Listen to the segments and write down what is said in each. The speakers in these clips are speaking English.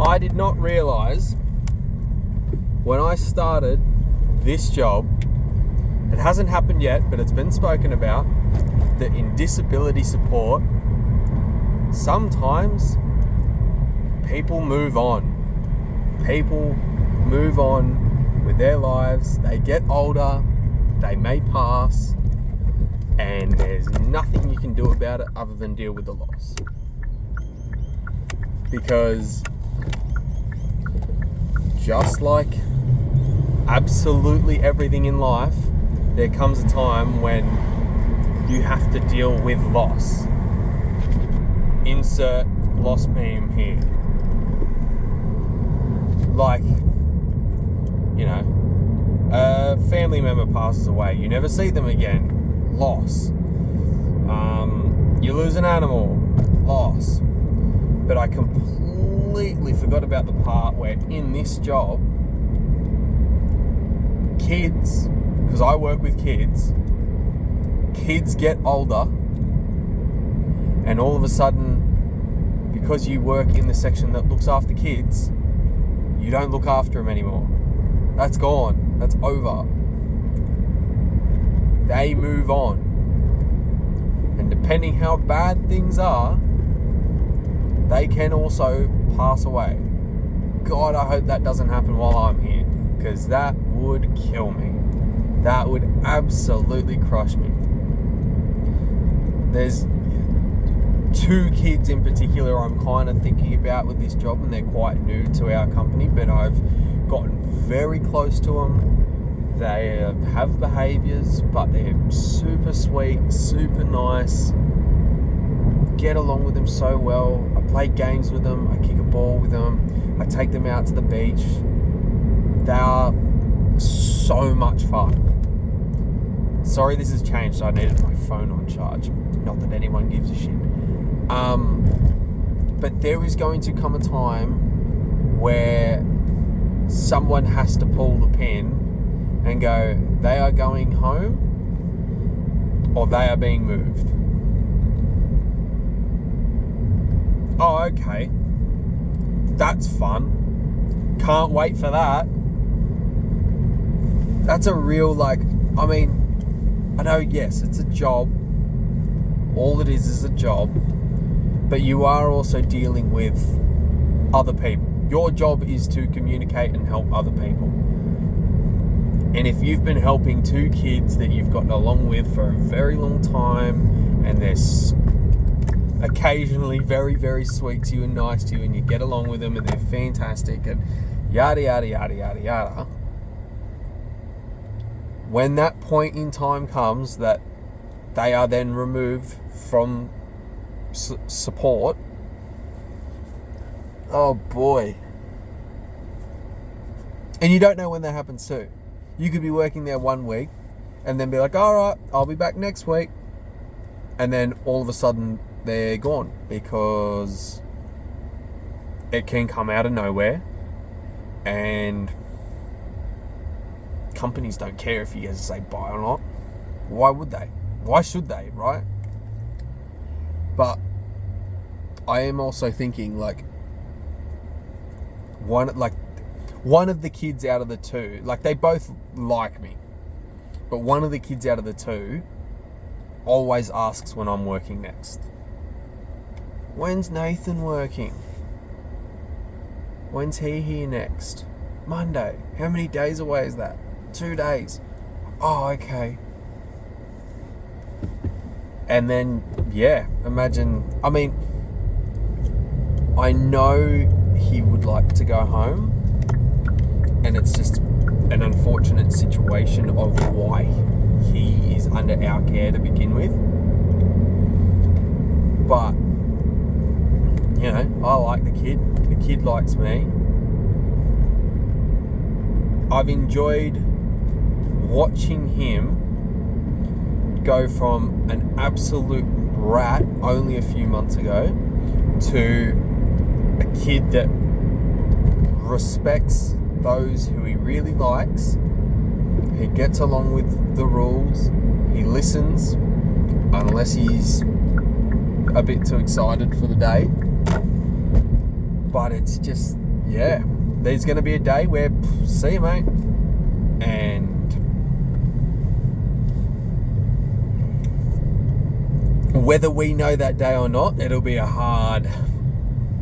I did not realise when I started this job, it hasn't happened yet, but it's been spoken about, that in disability support, sometimes people move on. People move on with their lives. They get older, they may pass, and there's nothing you can do about it other than deal with the loss. Because just like absolutely everything in life, there comes a time when you have to deal with loss. Insert loss meme here. Like, you know, a family member passes away, you never see them again. Loss. You lose an animal. Loss. But I completely forgot about the part where in this job, kids, because I work with kids get older, and all of a sudden, because you work in the section that looks after kids, you don't look after them anymore. That's gone. That's over. They move on. And depending how bad things are, they can also pass away. God, I hope that doesn't happen while I'm here, because that would kill me. That would absolutely crush me. There's 2 kids in particular I'm kind of thinking about with this job, and they're quite new to our company, but I've gotten very close to them. They have behaviours, but they're super sweet, super nice. Get along with them so well. I play games with them. I kick a ball with them. I take them out to the beach. They are so much fun. Sorry, this has changed. I needed my phone on charge. Not that anyone gives a shit. But there is going to come a time where someone has to pull the pin and go, they are going home, or they are being moved. Oh, okay. That's fun. Can't wait for that. That's a real, I know, yes, it's a job. All it is a job. But you are also dealing with other people. Your job is to communicate and help other people. And if you've been helping 2 kids that you've gotten along with for a very long time, and they're occasionally very, very sweet to you and nice to you, and you get along with them and they're fantastic and yada, yada, yada, yada, yada. When that point in time comes that they are then removed from support, oh boy. And you don't know when that happens too. You could be working there 1 week and then be like, all right, I'll be back next week. And then all of a sudden they're gone, because it can come out of nowhere, and companies don't care if you guys say bye or not. Why would they? Why should they, right? But I am also thinking, one of the kids out of the 2, they both like me, but one of the kids out of the 2 always asks when I'm working next. When's Nathan working? When's he here next? Monday. How many days away is that? 2 days. Oh, okay. And then, imagine, I know he would like to go home, and it's just an unfortunate situation of why he is under our care to begin with. But, I like the kid. The kid likes me. I've enjoyed watching him go from an absolute brat only a few months ago to a kid that respects those who he really likes. He gets along with the rules. He listens, unless he's a bit too excited for the day. But it's just yeah, there's going to be a day where, see you, mate. And whether we know that day or not, it'll be a hard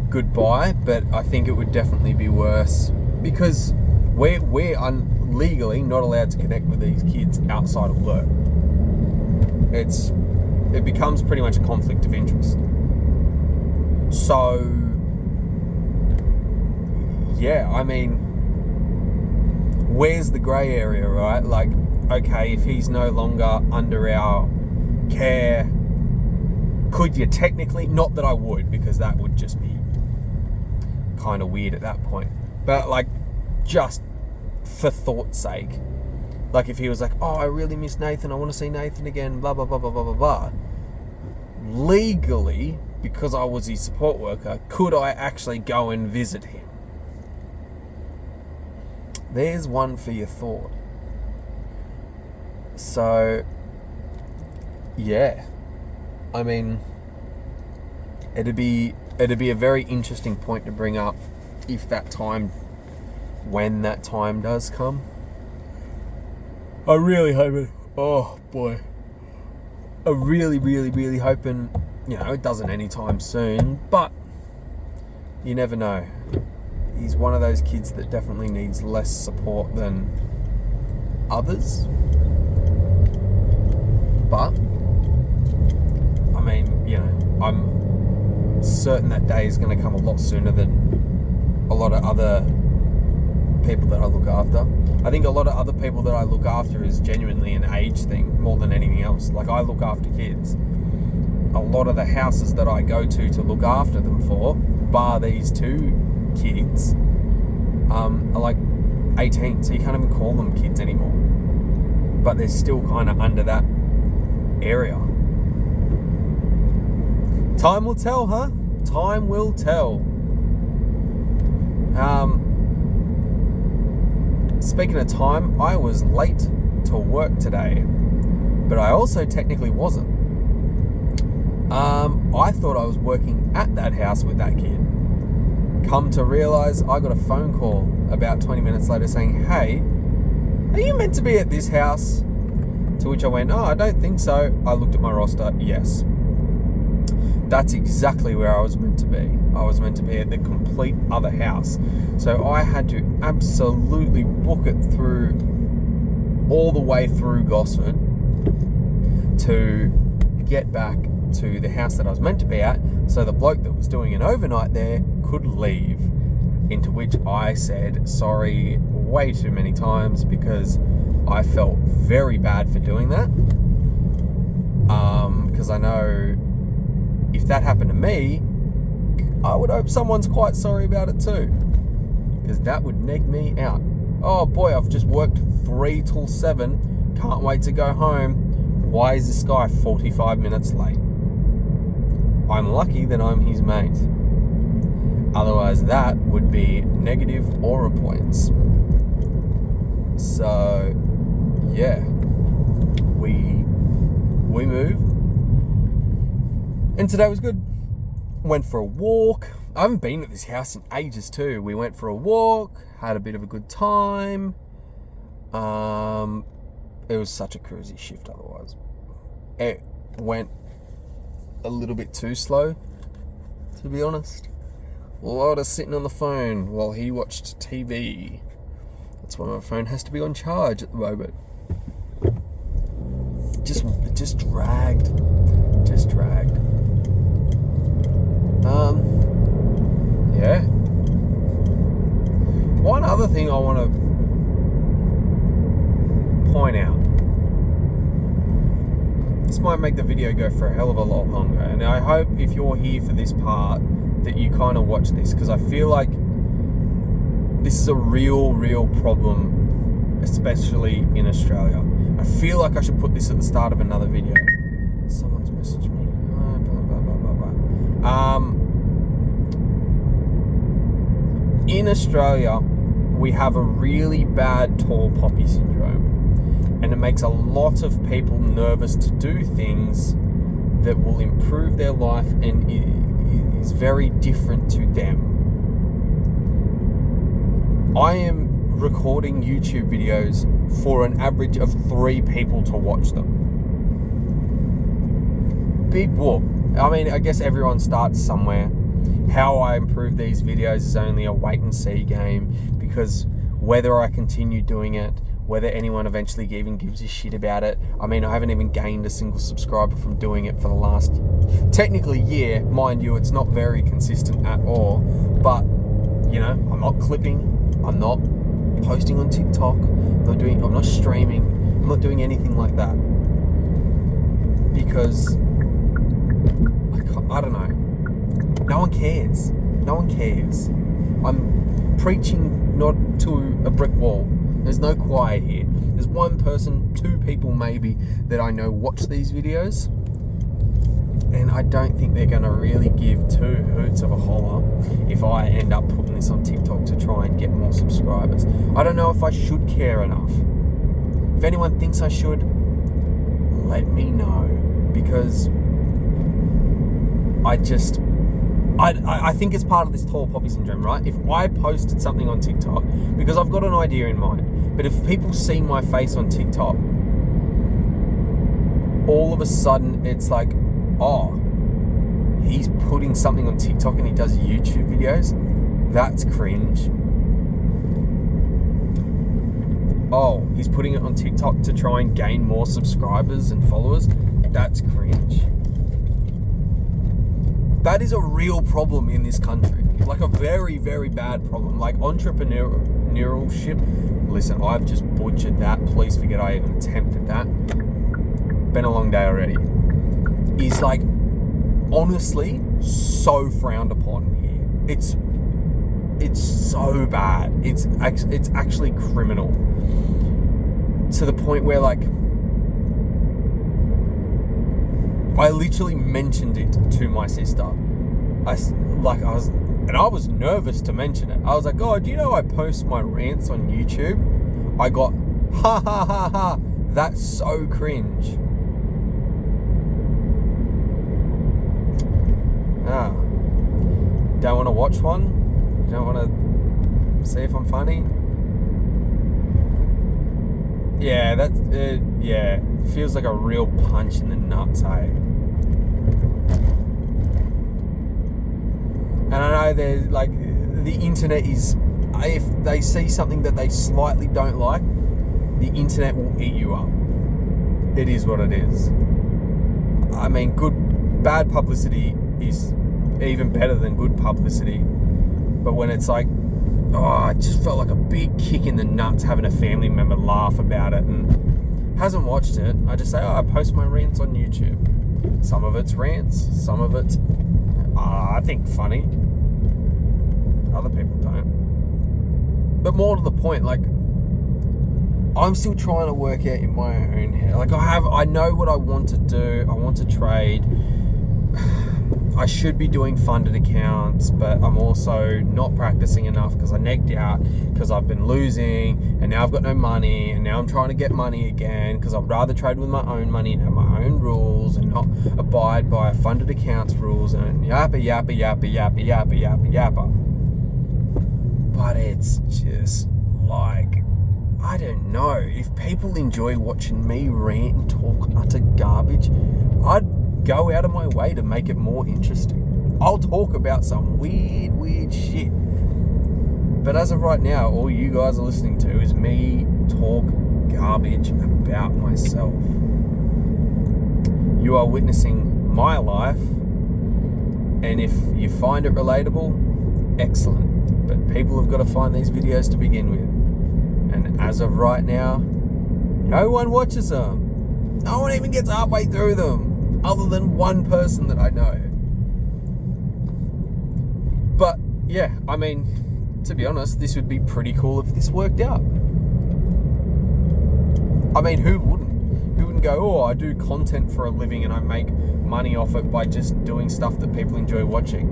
goodbye, but I think it would definitely be worse because we're legally not allowed to connect with these kids outside of work. It becomes pretty much a conflict of interest. So, yeah, I mean, where's the grey area, right? Like, okay, if he's no longer under our care, could you technically, not that I would, because that would just be kind of weird at that point, but like, just for thought's sake, like if he was like, oh, I really miss Nathan, I want to see Nathan again, blah, blah, blah, blah, blah, blah, blah. Legally, because I was his support worker, could I actually go and visit him? There's one for your thought. So, yeah. I mean, it'd be a very interesting point to bring up when that time does come. I really hope it. Oh boy, I really, really, really hoping it doesn't anytime soon. But you never know. He's one of those kids that definitely needs less support than others. But I mean, I'm certain that day is going to come a lot sooner than a lot of other people that I look after. I think a lot of other people that I look after is genuinely an age thing more than anything else. Like, I look after kids. A lot of the houses that I go to look after them for, bar these two kids, are like 18, so you can't even call them kids anymore. But they're still kind of under that area. Time will tell, huh? Time will tell. Speaking of time, I was late to work today, but I also technically wasn't. I thought I was working at that house with that kid. Come to realise, I got a phone call about 20 minutes later saying, hey, are you meant to be at this house? To which I went, oh, I don't think so. I looked at my roster, yes. That's exactly where I was meant to be. I was meant to be at the complete other house. So I had to absolutely book it through, all the way through Gosford, to get back to the house that I was meant to be at, so the bloke that was doing an overnight there could leave. Into which I said sorry way too many times because I felt very bad for doing that. Because I know if that happened to me, I would hope someone's quite sorry about it too, because that would neg me out. Oh boy, I've just worked 3 till 7, can't wait to go home. Why is this guy 45 minutes late? I'm lucky that I'm his mate. Otherwise, that would be negative aura points. So, yeah, we moved, and today was good. Went for a walk. I haven't been at this house in ages too. We went for a walk, had a bit of a good time. It was such a cruisy shift otherwise. It went a little bit too slow, to be honest. A lot of sitting on the phone while he watched TV. That's why my phone has to be on charge at the moment. It just dragged. Yeah. One other thing I want to point out. This might make the video go for a hell of a lot longer, and I hope if you're here for this part that you kind of watch this, because I feel like this is a real problem, especially in Australia. I feel like I should put this at the start of another video. Someone's messaged me. In Australia, we have a really bad tall poppy syndrome, and it makes a lot of people nervous to do things that will improve their life and is very different to them. I am recording YouTube videos for an average of 3 people to watch them. Big whoop. I mean, I guess everyone starts somewhere. How I improve these videos is only a wait and see game, because whether I continue doing it, whether anyone eventually even gives a shit about it. I mean, I haven't even gained a single subscriber from doing it for the last, technically, year. Mind you, it's not very consistent at all. But, you know, I'm not clipping. I'm not posting on TikTok. I'm not streaming. I'm not doing anything like that. Because, I don't know. No one cares. No one cares. I'm preaching not to a brick wall. There's no choir here. There's one person, 2 people maybe, that I know watch these videos. And I don't think they're going to really give 2 hoots of a holler if I end up putting this on TikTok to try and get more subscribers. I don't know if I should care enough. If anyone thinks I should, let me know. Because I think it's part of this tall poppy syndrome, right? If I posted something on TikTok, because I've got an idea in mind, but if people see my face on TikTok, all of a sudden it's like, oh, he's putting something on TikTok and he does YouTube videos? That's cringe. Oh, he's putting it on TikTok to try and gain more subscribers and followers? That's cringe. That is a real problem in this country. Like a very, very bad problem. Like entrepreneurship. Listen, I've just butchered that. Please forget I even attempted that. Been a long day already. Is like, honestly, so frowned upon here. It's so bad. It's actually criminal. To the point where, like, I literally mentioned it to my sister. I was nervous to mention it. I was like, oh, do you know I post my rants on YouTube? I got, ha ha ha ha, that's so cringe. Don't want to watch one? Don't want to see if I'm funny? Yeah, feels like a real punch in the nuts, hey? And I know there's like, the internet is, if they see something that they slightly don't like, the internet will eat you up. It is what it is. I mean, bad publicity is even better than good publicity. But when it's like, oh, it just felt like a big kick in the nuts having a family member laugh about it and hasn't watched it, I just say, oh, I post my rants on YouTube. Some of it's rants, some of it's, I think, funny. Other people don't. But more to the point, like, I'm still trying to work out in my own head. Like, I know what I want to do. I want to trade. I should be doing funded accounts, but I'm also not practicing enough because I negged out because I've been losing and now I've got no money and now I'm trying to get money again because I'd rather trade with my own money and have my own rules and not abide by funded accounts rules and yappa. But it's just like, I don't know. If people enjoy watching me rant and talk utter garbage, I'd go out of my way to make it more interesting. I'll talk about some weird shit. But as of right now, all you guys are listening to is me talk garbage about myself. You are witnessing my life, and if you find it relatable, excellent. But people have got to find these videos to begin with. And as of right now, no one watches them. No one even gets halfway through them. Other than one person that I know. But yeah, I mean, to be honest, this would be pretty cool if this worked out. I mean, who wouldn't? Who wouldn't go, oh, I do content for a living and I make money off it by just doing stuff that people enjoy watching.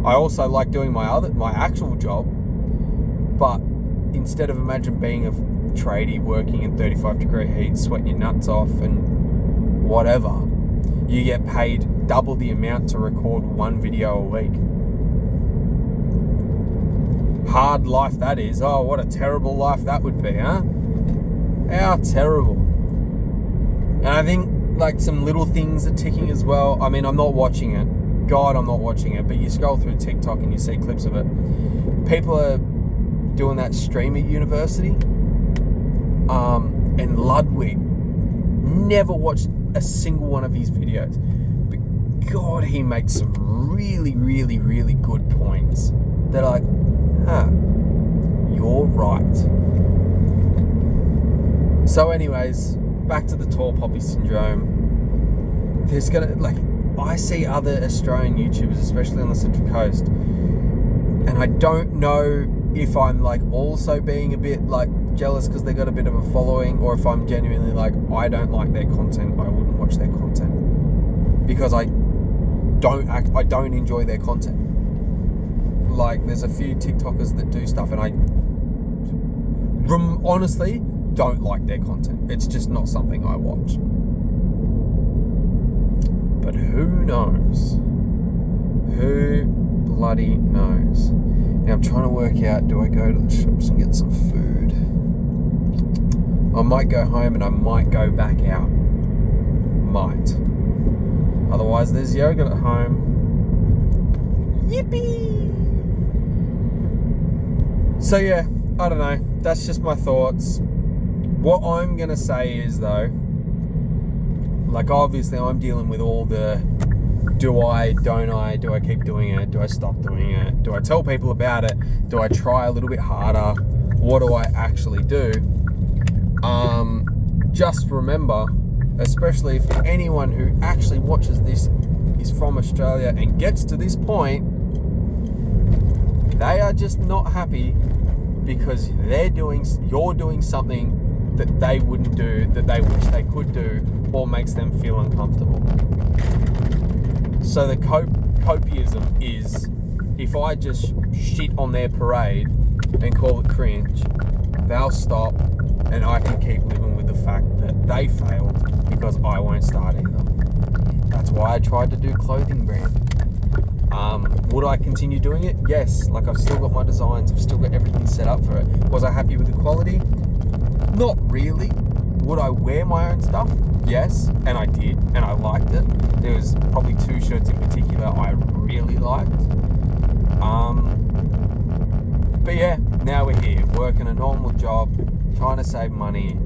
I also like doing my actual job, but instead of imagine being a tradie working in 35-degree heat, sweating your nuts off and whatever, you get paid double the amount to record one video a week. hard life that is. Oh, what a terrible life that would be, huh? How terrible. And I think like some little things are ticking as well. I mean, I'm not watching it. God, I'm not watching it. But you scroll through TikTok and you see clips of it. People are doing that stream at university. And Ludwig, never watched a single one of his videos. But God, he makes some really, really, really good points. They're like, huh, you're right. So anyways, back to the tall poppy syndrome. There's I see other Australian YouTubers, especially on the Central Coast, and I don't know if I'm like also being a bit like jealous because they got a bit of a following, or if I'm genuinely like, I don't like their content, I wouldn't watch their content because I don't enjoy their content. Like, there's a few TikTokers that do stuff and I honestly don't like their content. It's just not something I watch. But who knows? Who bloody knows? Now I'm trying to work out, do I go to the shops and get some food? I might go home and I might go back out. Might. Otherwise there's yogurt at home. Yippee! So yeah, I don't know. That's just my thoughts. What I'm going to say is though, like obviously I'm dealing with all the do I, don't I, do I keep doing it, do I stop doing it, do I tell people about it, do I try a little bit harder, what do I actually do? Just remember, especially if anyone who actually watches this is from Australia and gets to this point, they are just not happy because you're doing something that they wouldn't do, that they wish they could do, or makes them feel uncomfortable. So the copiism is, if I just shit on their parade and call it cringe, they'll stop and I can keep living with the fact that they failed because I won't start either. That's why I tried to do clothing brand. Would I continue doing it? Yes. Like, I've still got my designs, I've still got everything set up for it. Was I happy with the quality? Not really. Would I wear my own stuff? Yes, and I did, and I liked it. There was probably 2 shirts in particular I really liked. But yeah, now we're here, working a normal job, trying to save money,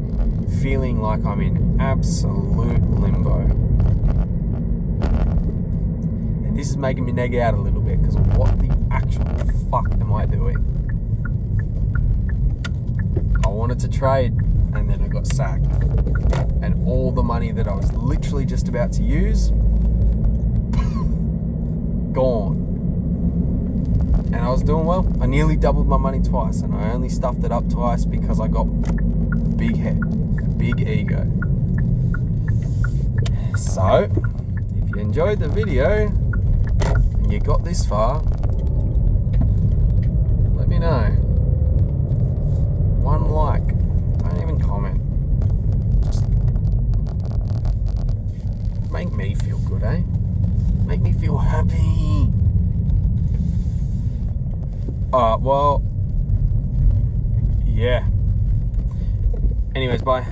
feeling like I'm in absolute limbo. And this is making me neg out a little bit, because what the actual fuck am I doing? I wanted to trade, and then I got sacked. And all the money that I was literally just about to use, gone. And I was doing well. I nearly doubled my money twice, and I only stuffed it up twice because I got big head, big ego. So, if you enjoyed the video and you got this far, let me know. 1 like. Don't even comment. Just make me feel good, eh? Make me feel happy. Well, yeah. Anyways, bye.